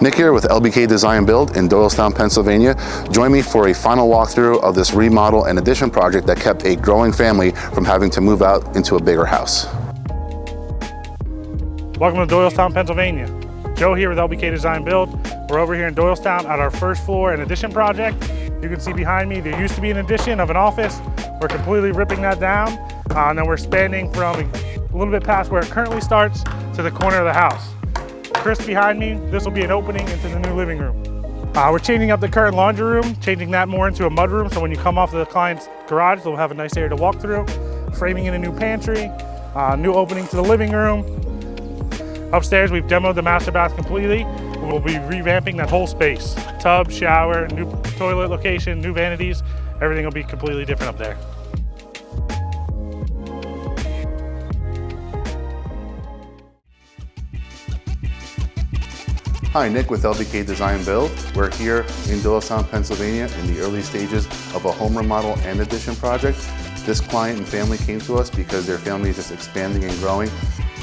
Nick here with LBK Design Build in Doylestown, Pennsylvania. Join me for a final walkthrough of this remodel and addition project that kept a growing family from having to move out into a bigger house. Welcome to Doylestown, Pennsylvania. Joe here with LBK Design Build. We're over here in Doylestown at our first floor and addition project. You can see behind me, there used to be an addition of an office. We're completely ripping that down. And then we're expanding from a little bit past where it currently starts to the corner of the house. Chris behind me, this will be an opening into the new living room. We're changing up the current laundry room, changing that more into a mudroom, so when you come off the client's garage, they'll have a nice area to walk through. Framing in a new pantry, new opening to the living room. Upstairs, we've demoed the master bath completely. We'll be revamping that whole space. Tub, shower, new toilet location, new vanities. Everything will be completely different up there. Hi, Nick with LBK Design Build. We're here in Doylestown, Pennsylvania in the early stages of a home remodel and addition project. This client and family came to us because their family is just expanding and growing,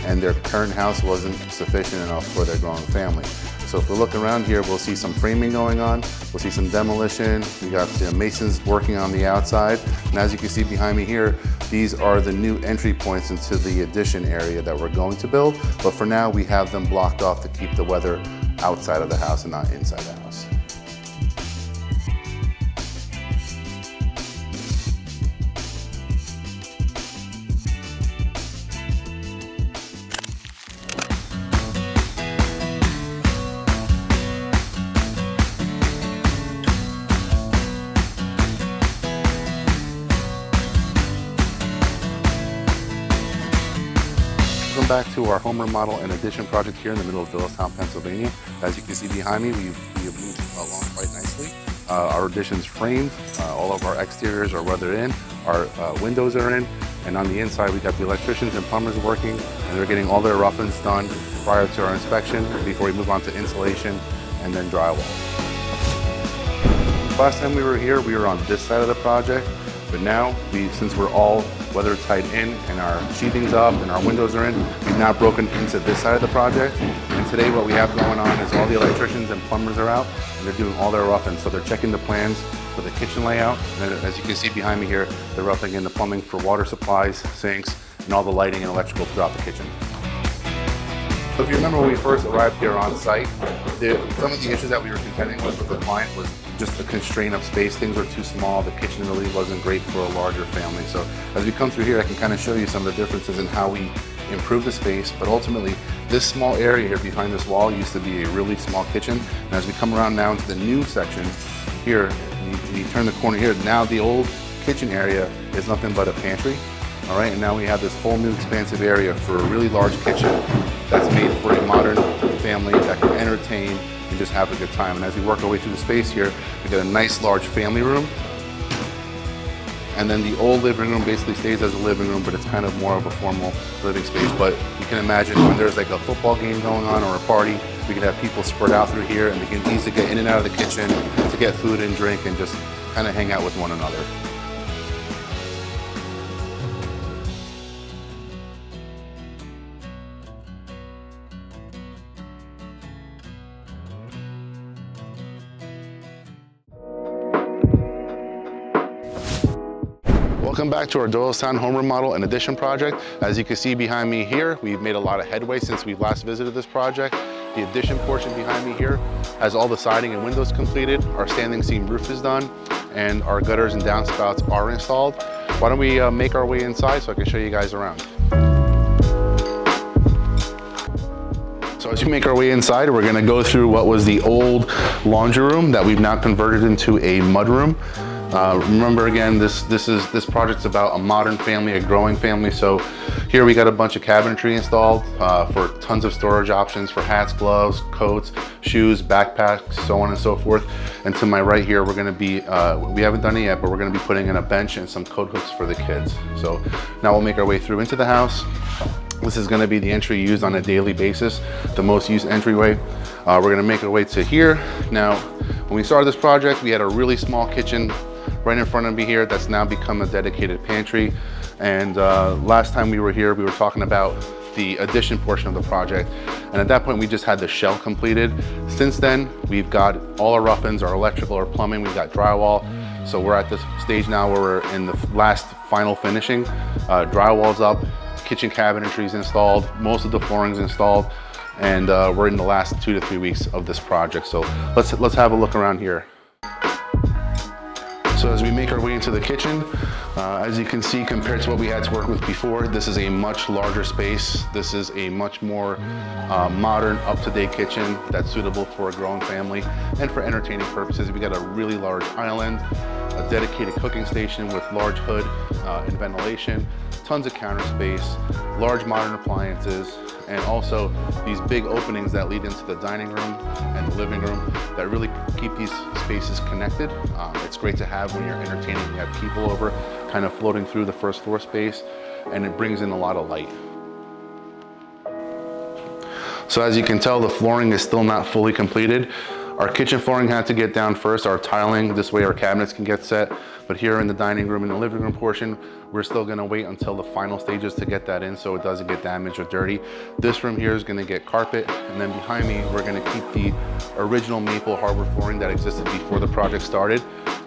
and their current house wasn't sufficient enough for their growing family. So if we look around here, we'll see some framing going on, we'll see some demolition, we got the masons working on the outside, and as you can see behind me here, these are the new entry points into the addition area that we're going to build, but for now we have them blocked off to keep the weather outside of the house and not inside the house. Welcome back to our home remodel and addition project here in the middle of Doylestown, Pennsylvania. As you can see behind me, we have moved along quite nicely. Our addition's framed, all of our exteriors are weathered in, our windows are in, and on the inside we got the electricians and plumbers working, and they're getting all their rough-ins done prior to our inspection before we move on to insulation and then drywall. Last time we were here, we were on this side of the project, but now, since we're all weather tight in and our sheathing's up and our windows are in, we've now broken into this side of the project. And today what we have going on is all the electricians and plumbers are out and they're doing all their rough-ins. So they're checking the plans for the kitchen layout. And then, as you can see behind me here, they're roughing in the plumbing for water supplies, sinks, and all the lighting and electrical throughout the kitchen. So if you remember when we first arrived here on site, some of the issues that we were contending with the client was just the constraint of space. Things were too small. The kitchen really wasn't great for a larger family. So as we come through here, I can kind of show you some of the differences in how we improve the space. But ultimately, this small area here behind this wall used to be a really small kitchen. And as we come around now into the new section here, you turn the corner here, now the old kitchen area is nothing but a pantry. All right, and now we have this whole new expansive area for a really large kitchen that's made for a modern family that can entertain and just have a good time. And as we work our way through the space here, we get a nice large family room. And then the old living room basically stays as a living room, but it's kind of more of a formal living space. But you can imagine when there's like a football game going on or a party, we can have people spread out through here and they can easily get in and out of the kitchen to get food and drink and just kind of hang out with one another. Welcome back to our Doylestown home remodel and addition project. As you can see behind me here, we've made a lot of headway since we last visited this project. The addition portion behind me here has all the siding and windows completed. Our standing seam roof is done and our gutters and downspouts are installed. Why don't we make our way inside so I can show you guys around. So as we make our way inside, we're gonna go through what was the old laundry room that we've now converted into a mudroom. Remember again, this project's about a modern family, a growing family. So here we got a bunch of cabinetry installed for tons of storage options for hats, gloves, coats, shoes, backpacks, so on and so forth. And to my right here, we're gonna be, we haven't done it yet, but we're gonna be putting in a bench and some coat hooks for the kids. So now we'll make our way through into the house. This is gonna be the entry used on a daily basis, the most used entryway. We're gonna make our way to here. Now, when we started this project, we had a really small kitchen right in front of me here that's now become a dedicated pantry. And last time we were here, we were talking about the addition portion of the project. And at that point, we just had the shell completed. Since then, we've got all our rough-ins, our electrical, our plumbing, we've got drywall. So we're at this stage now where we're in the last final finishing. Drywall's up, kitchen cabinetry's installed, most of the flooring's installed, and we're in the last 2 to 3 weeks of this project. So let's have a look around here. So as we make our way into the kitchen, as you can see, compared to what we had to work with before, this is a much larger space. This is a much more modern, up-to-date kitchen that's suitable for a growing family and for entertaining purposes. We got a really large island, a dedicated cooking station with large hood and ventilation, tons of counter space, large modern appliances, and also these big openings that lead into the dining room and the living room that really keep these spaces connected. It's great to have when you're entertaining, you have people over kind of floating through the first floor space, and it brings in a lot of light. So as you can tell, the flooring is still not fully completed. Our kitchen flooring had to get down first, our tiling, this way our cabinets can get set. But here in the dining room and the living room portion, we're still gonna wait until the final stages to get that in so it doesn't get damaged or dirty. This room here is gonna get carpet, and then behind me, we're gonna keep the original maple hardwood flooring that existed before the project started.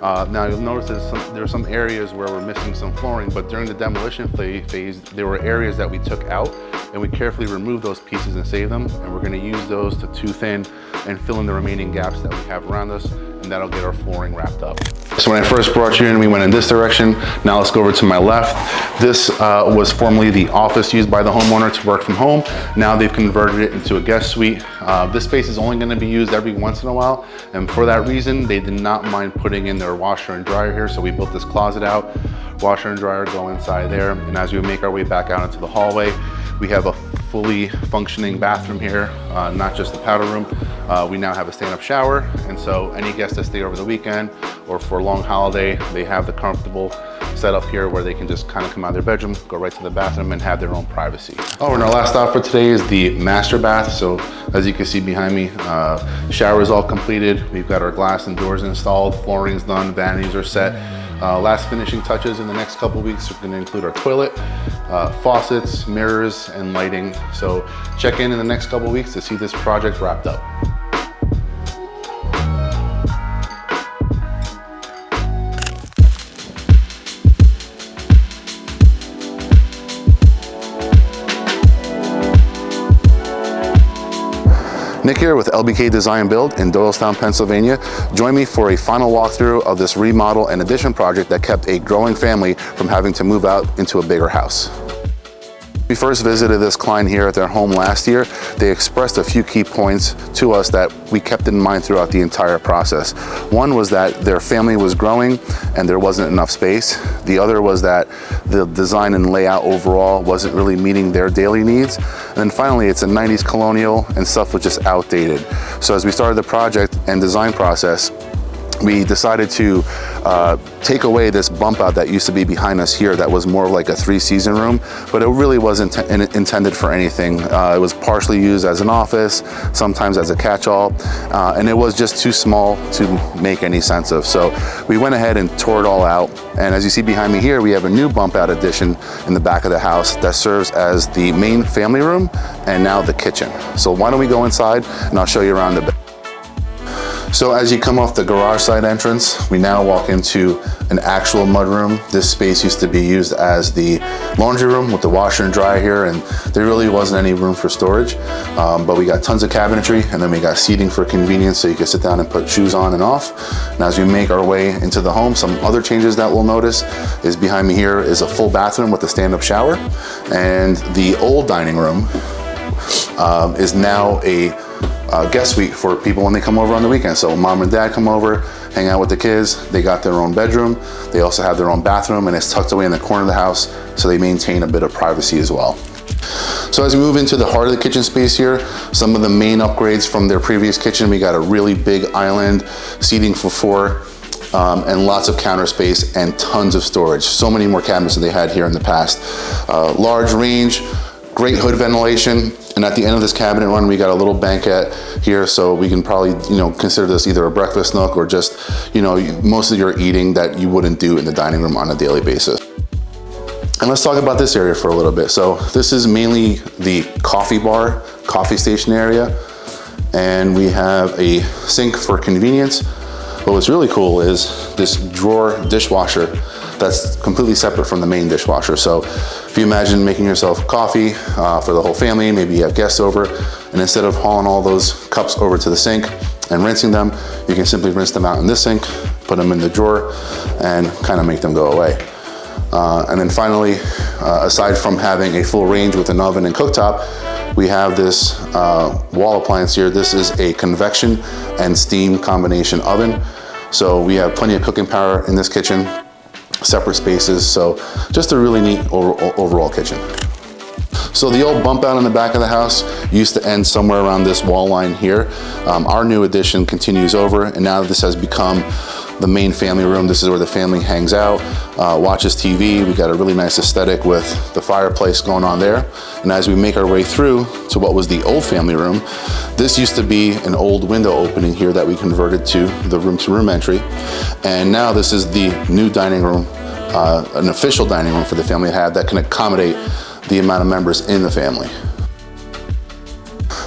Now you'll notice there are some areas where we're missing some flooring, but during the demolition phase, there were areas that we took out, and we carefully removed those pieces and saved them, and we're gonna use those to tooth in and fill in the remaining gaps that we have around us, and that'll get our flooring wrapped up. So when I first brought you in, we went in this direction. Now let's go over to my left. This was formerly the office used by the homeowner to work from home. Now they've converted it into a guest suite. This space is only gonna be used every once in a while, and for that reason, they did not mind putting in their washer and dryer here, so we built this closet out. Washer and dryer go inside there, and as we make our way back out into the hallway, we have a fully functioning bathroom here, not just the powder room. We now have a stand-up shower, and so any guests that stay over the weekend or for a long holiday, they have the comfortable setup here where they can just kind of come out of their bedroom, go right to the bathroom, and have their own privacy. Oh, and our last stop for today is the master bath. So as you can see behind me, shower is all completed. We've got our glass and doors installed, flooring's done, vanities are set. Last finishing touches in the next couple of weeks are going to include our toilet, faucets, mirrors, and lighting. So check in the next couple of weeks to see this project wrapped up. Nick here with LBK Design Build in Doylestown, Pennsylvania. Join me for a final walkthrough of this remodel and addition project that kept a growing family from having to move out into a bigger house. We first visited this client here at their home last year. They expressed a few key points to us that we kept in mind throughout the entire process. One was that their family was growing and there wasn't enough space. The other was that the design and layout overall wasn't really meeting their daily needs. And then finally, it's a 90s colonial and stuff was just outdated. So as we started the project and design process, we decided to take away this bump out that used to be behind us here that was more of like a 3-season room, but it really wasn't intended for anything. It was partially used as an office, sometimes as a catch-all, and it was just too small to make any sense of. So we went ahead and tore it all out, and as you see behind me here, we have a new bump out addition in the back of the house that serves as the main family room and now the kitchen. So why don't we go inside and I'll show you around a bit. So as you come off the garage side entrance, we now walk into an actual mudroom. This space used to be used as the laundry room with the washer and dryer here, and there really wasn't any room for storage. But we got tons of cabinetry, and then we got seating for convenience so you can sit down and put shoes on and off. And as we make our way into the home, some other changes that we'll notice is behind me here is a full bathroom with a stand-up shower. And the old dining room is now a guest suite for people when they come over on the weekend. So mom and dad come over, hang out with the kids, they got their own bedroom, they also have their own bathroom, and it's tucked away in the corner of the house so they maintain a bit of privacy as well. So as we move into the heart of the kitchen space here, some of the main upgrades from their previous kitchen, we got a really big island, seating for 4, and lots of counter space and tons of storage. So many more cabinets than they had here in the past. Large range, great hood ventilation, and at the end of this cabinet run, we got a little banquette here, so we can probably, consider this either a breakfast nook or just, most of your eating that you wouldn't do in the dining room on a daily basis. And let's talk about this area for a little bit. So this is mainly the coffee bar, coffee station area. And we have a sink for convenience. But what's really cool is this drawer dishwasher that's completely separate from the main dishwasher. So if you imagine making yourself coffee for the whole family, maybe you have guests over, and instead of hauling all those cups over to the sink and rinsing them, you can simply rinse them out in this sink, put them in the drawer, and kind of make them go away. And then finally, aside from having a full range with an oven and cooktop, we have this wall appliance here. This is a convection and steam combination oven. So we have plenty of cooking power in this kitchen, separate spaces. So just a really neat overall kitchen. So the old bump out in the back of the house used to end somewhere around this wall line here. Our new addition continues over, and now this has become the main family room. This is where the family hangs out, watches TV. We got a really nice aesthetic with the fireplace going on there. And as we make our way through to what was the old family room, this used to be an old window opening here that we converted to the room-to-room entry. And now this is the new dining room, an official dining room for the family to have that can accommodate the amount of members in the family.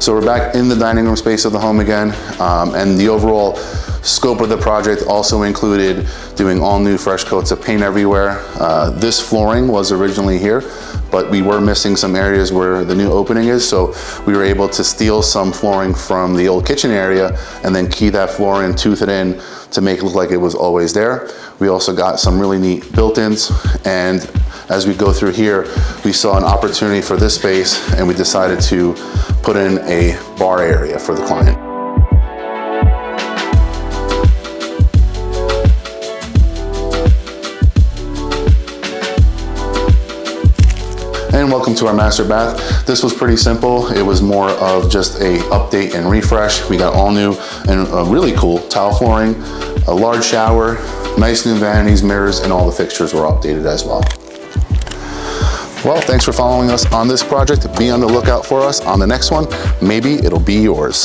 So we're back in the dining room space of the home again, and the overall scope of the project also included doing all new fresh coats of paint everywhere. This flooring was originally here, but we were missing some areas where the new opening is, so we were able to steal some flooring from the old kitchen area and then key that floor in, tooth it in to make it look like it was always there. We also got some really neat built-ins, and as we go through here, we saw an opportunity for this space and we decided to put in a bar area for the client. And welcome to our master bath. This was pretty simple. It was more of just a update and refresh. We got all new and really cool tile flooring, a large shower, nice new vanities, mirrors, and all the fixtures were updated as well. Well, thanks for following us on this project. Be on the lookout for us on the next one. Maybe it'll be yours.